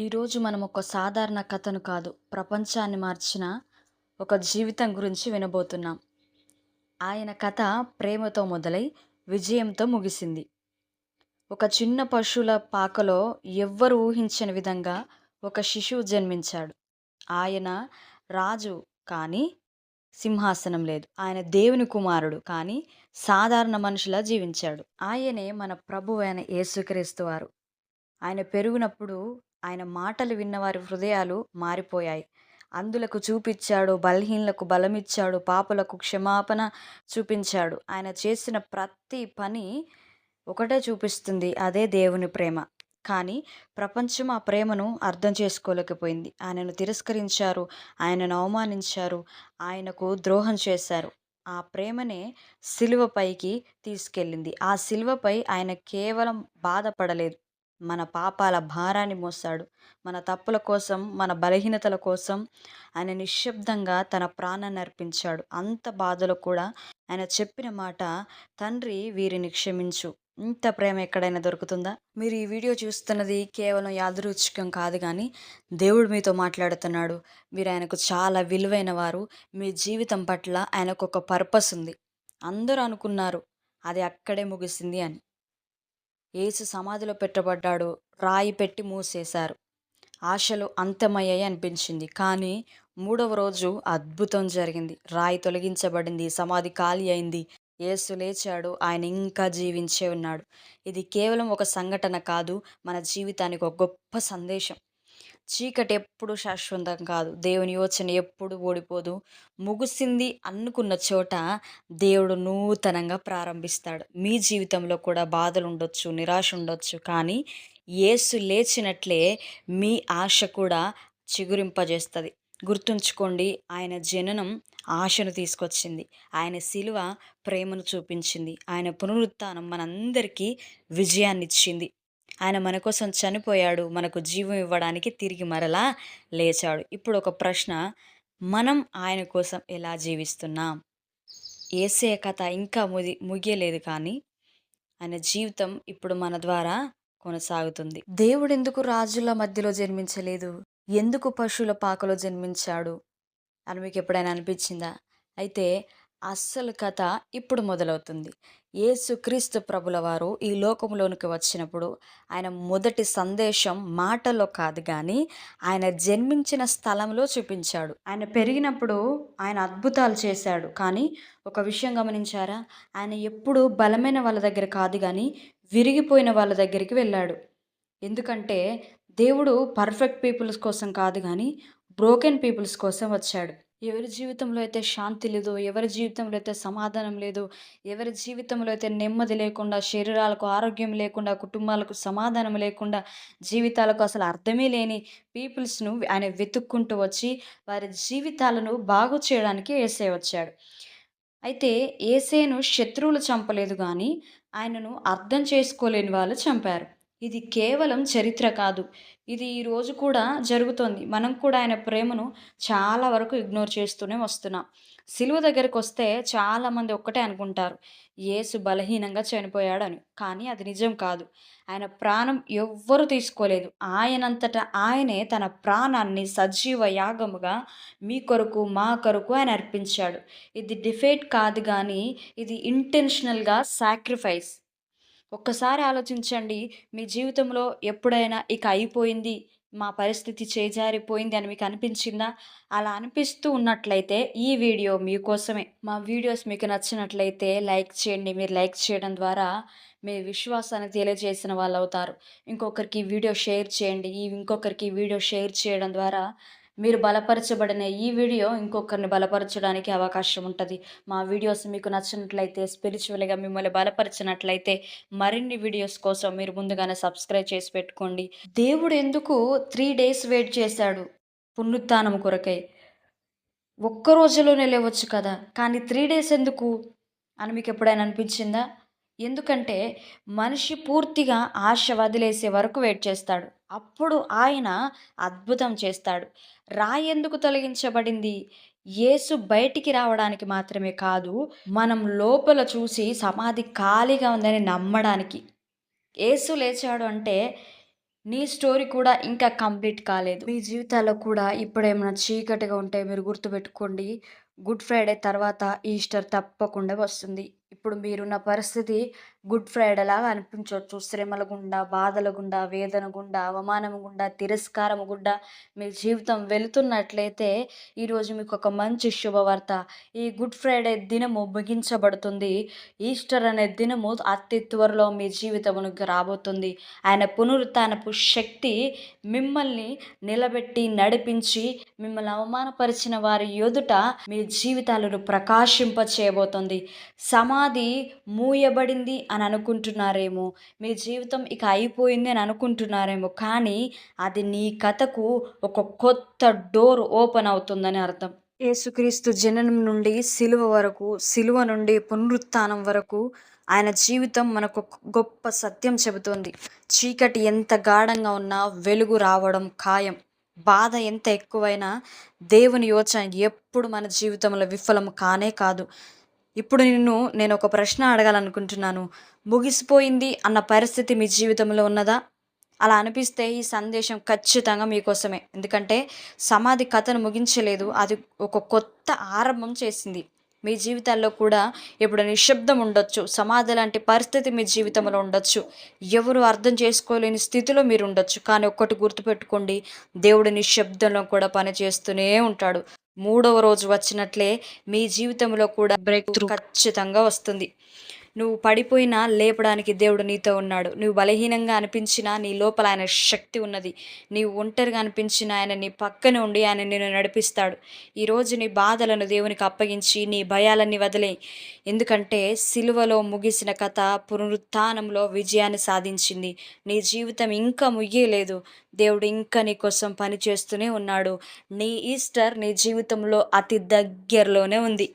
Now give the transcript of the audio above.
ఈరోజు మనం ఒక సాధారణ కథను కాదు, ప్రపంచాన్ని మార్చిన ఒక జీవితం గురించి వినబోతున్నాం. ఆయన కథ ప్రేమతో మొదలై విజయంతో ముగిసింది. ఒక చిన్న పశువుల పాకలో ఎవ్వరు ఊహించని విధంగా ఒక శిశువు జన్మించాడు. ఆయన రాజు, కానీ సింహాసనం లేదు. ఆయన దేవుని కుమారుడు, కానీ సాధారణ మనిషిలా జీవించాడు. ఆయనే మన ప్రభువైన యేసుక్రీస్తు వారు. ఆయన పెరిగినప్పుడు ఆయన మాటలు విన్నవారి హృదయాలు మారిపోయాయి. అంధులకు చూపిచ్చాడు, బలహీనులకు బలమిచ్చాడు, పాపులకు క్షమాపణ చూపించాడు. ఆయన చేసిన ప్రతి పని ఒకటే చూపిస్తుంది, అదే దేవుని ప్రేమ. కానీ ప్రపంచం ఆ ప్రేమను అర్థం చేసుకోలేకపోయింది. ఆయనను తిరస్కరించారు, ఆయనను అవమానించారు, ఆయనకు ద్రోహం చేశారు. ఆ ప్రేమనే సిలువపైకి తీసుకెళ్ళింది. ఆ సిలువపై ఆయన కేవలం బాధపడలేదు, మన పాపాల భారాన్ని మోసాడు. మన తప్పుల కోసం, మన బలహీనతల కోసం ఆయన నిశ్శబ్దంగా తన ప్రాణాన్ని అర్పించాడు. అంత బాధలో కూడా ఆయన చెప్పిన మాట, తండ్రి వీరిని క్షమించు. ఇంత ప్రేమ ఎక్కడైనా దొరుకుతుందా? మీరు ఈ వీడియో చూస్తున్నది కేవలం యాదృచ్ఛికం కాదు, కానీ దేవుడు మీతో మాట్లాడుతున్నాడు. మీరు ఆయనకు చాలా విలువైన వారు. మీ జీవితం పట్ల ఆయనకు ఒక పర్పస్ ఉంది. అందరూ అనుకున్నారు అది అక్కడే ముగిసింది అని. యేసు సమాధిలో పెట్టబడ్డాడు, రాయి పెట్టి మూసేశారు. ఆశలు అంతమయ్యాయి అనిపించింది. కానీ మూడవ రోజు అద్భుతం జరిగింది. రాయి తొలగించబడింది, సమాధి ఖాళీ అయింది. యేసు లేచాడు, ఆయన ఇంకా జీవించే ఉన్నాడు. ఇది కేవలం ఒక సంఘటన కాదు, మన జీవితానికి ఒక గొప్ప సందేశం. చీకటి ఎప్పుడు శాశ్వతం కాదు, దేవుని యోచన ఎప్పుడు ఓడిపోదు. ముగిసింది అనుకున్న చోట దేవుడు నూతనంగా ప్రారంభిస్తాడు. మీ జీవితంలో కూడా బాధలు ఉండొచ్చు, నిరాశ ఉండొచ్చు, కానీ యేసు లేచినట్లే మీ ఆశ కూడా చిగురింపజేస్తుంది. గుర్తుంచుకోండి, ఆయన జననం ఆశను తీసుకొచ్చింది, ఆయన శిలువ ప్రేమను చూపించింది, ఆయన పునరుత్థానం మనందరికీ విజయాన్ని ఇచ్చింది. ఆయన మన కోసం చనిపోయాడు, మనకు జీవం ఇవ్వడానికి తిరిగి మరలా లేచాడు. ఇప్పుడు ఒక ప్రశ్న, మనం ఆయన కోసం ఎలా జీవిస్తున్నాం? యేసయ్య కథ ఇంకా ముగియలేదు, కానీ ఆయన జీవితం ఇప్పుడు మన ద్వారా కొనసాగుతుంది. దేవుడు ఎందుకు రాజుల మధ్యలో జన్మించలేదు? ఎందుకు పశువుల పాకలో జన్మించాడు అని మీకు ఎప్పుడైనా అనిపించిందా? అయితే అస్సలు కథ ఇప్పుడు మొదలవుతుంది. యేసుక్రీస్తు ప్రభుల వారు ఈ లోకంలోనికి వచ్చినప్పుడు ఆయన మొదటి సందేశం మాటల్లో కాదు, కానీ ఆయన జన్మించిన స్థలంలో చూపించాడు. ఆయన పెరిగినప్పుడు ఆయన అద్భుతాలు చేశాడు, కానీ ఒక విషయం గమనించారా? ఆయన ఎప్పుడు బలమైన వాళ్ళ దగ్గర కాదు, కానీ విరిగిపోయిన వాళ్ళ దగ్గరికి వెళ్ళాడు. ఎందుకంటే దేవుడు పర్ఫెక్ట్ పీపుల్స్ కోసం కాదు, కానీ బ్రోకెన్ పీపుల్స్ కోసం వచ్చాడు. ఎవరి జీవితంలో అయితే శాంతి లేదో, ఎవరి జీవితంలో అయితే సమాధానం లేదు, ఎవరి జీవితంలో అయితే నెమ్మది లేకుండా, శరీరాలకు ఆరోగ్యం లేకుండా, కుటుంబాలకు సమాధానం లేకుండా, జీవితాలకు అసలు అర్థమే లేని పీపుల్స్ను ఆయన వెతుక్కుంటూ వచ్చి వారి జీవితాలను బాగు చేయడానికి యేసయ్య వచ్చాడు. అయితే యేసయ్యను శత్రువులు చంపలేదు, కానీ ఆయనను అర్థం చేసుకోలేని వాళ్ళు చంపారు. ఇది కేవలం చరిత్ర కాదు, ఇది ఈరోజు కూడా జరుగుతోంది. మనం కూడా ఆయన ప్రేమను చాలా వరకు ఇగ్నోర్ చేస్తూనే వస్తున్నాం. సిలువ దగ్గరికి వస్తే చాలామంది ఒక్కటే అనుకుంటారు, యేసు బలహీనంగా చనిపోయాడని. కానీ అది నిజం కాదు. ఆయన ప్రాణం ఎవ్వరు తీసుకోలేదు. ఆయనంతటా ఆయనే తన ప్రాణాన్ని సజీవ యాగముగా మీ కొరకు, మా కొరకు ఆయన అర్పించాడు. ఇది డిఫేట్ కాదు, కానీ ఇది ఇంటెన్షనల్‌గా సాక్రిఫైస్. ఒక్కసారి ఆలోచించండి, మీ జీవితంలో ఎప్పుడైనా ఇక అయిపోయింది, మా పరిస్థితి చేజారిపోయింది అని మీకు అనిపించిందా? అలా అనిపిస్తూ ఉన్నట్లయితే ఈ వీడియో మీకోసమే. మా వీడియోస్ మీకు నచ్చినట్లయితే లైక్ చేయండి. మీరు లైక్ చేయడం ద్వారా మీ విశ్వాసాన్ని తెలియజేసిన వాళ్ళు అవుతారు. ఇంకొకరికి ఈ వీడియో షేర్ చేయండి. ఇంకొకరికి ఈ వీడియో షేర్ చేయడం ద్వారా మీరు బలపరచబడిన ఈ వీడియో ఇంకొకరిని బలపరచడానికి అవకాశం ఉంటుంది. మా వీడియోస్ మీకు నచ్చినట్లయితే, స్పిరిచువల్‌గా మిమ్మల్ని బలపరిచినట్లయితే మరిన్ని వీడియోస్ కోసం మీరు ముందుగానే సబ్స్క్రైబ్ చేసి పెట్టుకోండి. దేవుడు ఎందుకు 3 డేస్ వెయిట్ చేశాడు పునరుత్థానం కొరకై? ఒక్క రోజులోనే లేవచ్చు కదా! కానీ 3 డేస్ ఎందుకు అని మీకు ఎప్పుడైనా అనిపించిందా? ఎందుకంటే మనిషి పూర్తిగా ఆశ వదిలేసే వరకు వెయిట్ చేస్తాడు. అప్పుడు ఆయన అద్భుతం చేస్తాడు. రాయి ఎందుకు తొలగించబడింది? యేసు బయటికి రావడానికి మాత్రమే కాదు, మనం లోపల చూసి సమాధి ఖాళీగా ఉందని నమ్మడానికి. యేసు లేచాడు అంటే నీ స్టోరీ కూడా ఇంకా కంప్లీట్ కాలేదు. మీ జీవితాల్లో కూడా ఇప్పుడేమైనా చీకటిగా ఉంటే మీరు గుర్తుపెట్టుకోండి. గుడ్ ఫ్రైడే తర్వాత ఈస్టర్ తప్పకుండా వస్తుంది. ఇప్పుడు మీరున్న పరిస్థితి గుడ్ ఫ్రైడేలాగా అనిపించొచ్చు. శ్రమల గుండా, బాధల గుండా, వేదన గుండా, అవమానం గుండా, తిరస్కారం గుండా మీ జీవితం వెళుతున్నట్లయితే ఈరోజు మీకు ఒక మంచి శుభవార్త. ఈ గుడ్ ఫ్రైడే దినము ముగించబడుతుంది. ఈస్టర్ అనే దినము అతి త్వరలో మీ జీవితమునకు రాబోతుంది. ఆయన పునరుత్థానపు శక్తి మిమ్మల్ని నిలబెట్టి, నడిపించి, మిమ్మల్ని అవమానపరిచిన వారి ఎదుట మీ జీవితాలను ప్రకాశింప చేయబోతుంది. సమాధి మూయబడింది అని అనుకుంటున్నారేమో, మీ జీవితం ఇక అయిపోయింది అని అనుకుంటున్నారేమో, కానీ అది నీ కథకు ఒక కొత్త డోర్ ఓపెన్ అవుతుందని అర్థం. యేసుక్రీస్తు జననం నుండి సిలువ వరకు, సిలువ నుండి పునరుత్థానం వరకు ఆయన జీవితం మనకు ఒక గొప్ప సత్యం చెబుతోంది. చీకటి ఎంత గాఢంగా ఉన్నా వెలుగు రావడం ఖాయం. బాధ ఎంత ఎక్కువైనా దేవుని యోచన ఎప్పుడు మన జీవితంలో విఫలం కానే కాదు. ఇప్పుడు నేను ఒక ప్రశ్న అడగాలనుకుంటున్నాను. ముగిసిపోయింది అన్న పరిస్థితి మీ జీవితంలో ఉన్నదా? అలా అనిపిస్తే ఈ సందేశం ఖచ్చితంగా మీకోసమే. ఎందుకంటే సమాధి కథను ముగించలేదు. అది ఒక కొత్త ఆరంభం చేసింది. మీ జీవితాల్లో కూడా ఇప్పుడు నిశ్శబ్దం ఉండొచ్చు. సమాధి లాంటి పరిస్థితి మీ జీవితంలో ఉండొచ్చు. ఎవరు అర్థం చేసుకోలేని స్థితిలో మీరు ఉండొచ్చు. కానీ ఒక్కటి గుర్తుపెట్టుకోండి, దేవుడు నిశ్శబ్దంలో కూడా పని చేస్తూనే ఉంటాడు. మూడవ రోజు వచ్చినట్లే మీ జీవితంలో కూడా బ్రేక్ త్రూ ఖచ్చితంగా వస్తుంది. నువ్వు పడిపోయినా లేపడానికి దేవుడు నీతో ఉన్నాడు. నువ్వు బలహీనంగా అనిపించినా నీ లోపల ఆయన శక్తి ఉన్నది. నీవు ఒంటరిగా అనిపించినా ఆయన నీ పక్కన ఉండి ఆయన నిన్ను నడిపిస్తాడు. ఈరోజు నీ బాధలను దేవునికి అప్పగించి నీ భయాలన్నీ వదిలేయి. ఎందుకంటే సిలువలో ముగిసిన కథ పునరుత్థానంలో విజయాన్ని సాధించింది. నీ జీవితం ఇంకా ముగియలేదు. దేవుడు ఇంకా నీ కోసం పని చేస్తూనే ఉన్నాడు. నీ ఈస్టర్ నీ జీవితంలో అతి దగ్గరలోనే ఉంది.